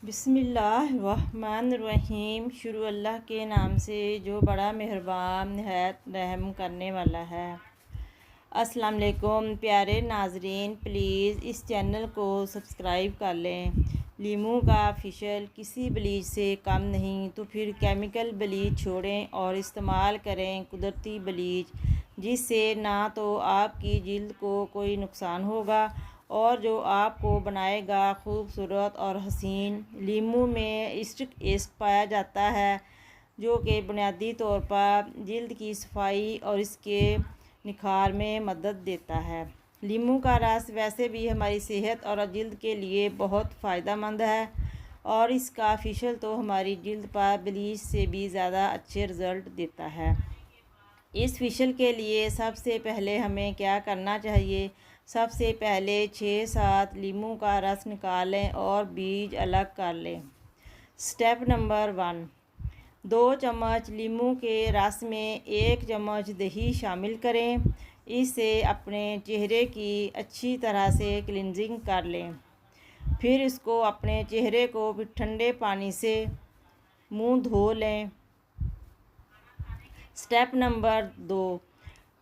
बिस्मिल्लाहिर्रहमानिर्रहीम। शुरू अल्लाह के नाम से जो बड़ा मेहरबान निहायत रहम करने वाला है। अस्सलाम वालेकुम प्यारे नाजरीन, प्लीज़ इस चैनल को सब्सक्राइब कर लें। लीमू का फिशल किसी ब्लीच से कम नहीं, तो फिर केमिकल ब्लीच छोड़ें और इस्तेमाल करें कुदरती ब्लीच, जिससे ना तो आपकी जिल्द को कोई नुकसान होगा और जो आपको बनाएगा खूबसूरत और हसीन। लीमू में स्टिक एसिड पाया जाता है, जो कि बुनियादी तौर पर जिल्द की सफाई और इसके निखार में मदद देता है। लीमू का रस वैसे भी हमारी सेहत और जिल्द के लिए बहुत फ़ायदेमंद है, और इसका फिशल तो हमारी जिल्द पर ब्लीच से भी ज़्यादा अच्छे रिज़ल्ट देता है। इस फिशल के लिए सबसे पहले हमें क्या करना चाहिए? सबसे पहले 6-7 लीमू का रस निकालें और बीज अलग कर लें। स्टेप नंबर 1, 2 चम्मच लीमू के रस में 1 चम्मच दही शामिल करें। इससे अपने चेहरे की अच्छी तरह से क्लिनजिंग कर लें। फिर इसको अपने चेहरे को भी ठंडे पानी से मुंह धो लें। स्टेप नंबर 2,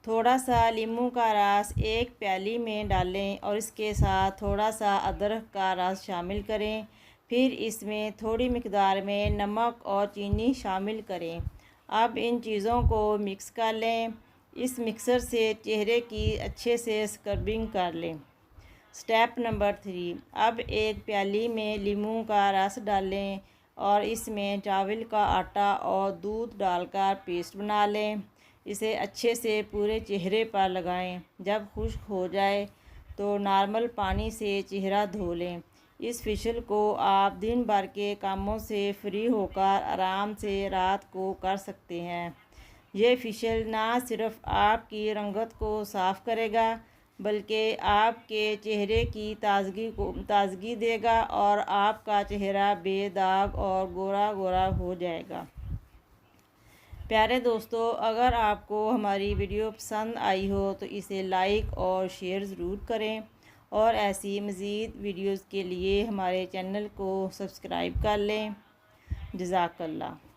थोड़ा सा लीमू का रस एक प्याली में डालें और इसके साथ थोड़ा सा अदरक का रस शामिल करें। फिर इसमें थोड़ी मिकदार में नमक और चीनी शामिल करें। अब इन चीज़ों को मिक्स कर लें। इस मिक्सर से चेहरे की अच्छे से स्क्रबिंग कर लें। स्टेप नंबर 3, अब एक प्याली में लीमू का रस डालें और इसमें चावल का आटा और दूध डालकर पेस्ट बना लें। इसे अच्छे से पूरे चेहरे पर लगाएं। जब खुश्क हो जाए तो नॉर्मल पानी से चेहरा धो लें। इस फेशियल को आप दिन भर के कामों से फ्री होकर आराम से रात को कर सकते हैं। ये फेशियल ना सिर्फ आपकी रंगत को साफ़ करेगा, बल्कि आपके चेहरे की ताजगी देगा और आपका चेहरा बेदाग और गोरा गोरा हो जाएगा। प्यारे दोस्तों, अगर आपको हमारी वीडियो पसंद आई हो तो इसे लाइक और शेयर ज़रूर करें, और ऐसी मज़ीद वीडियोज़ के लिए हमारे चैनल को सब्सक्राइब कर लें। जज़ाकल्लाह।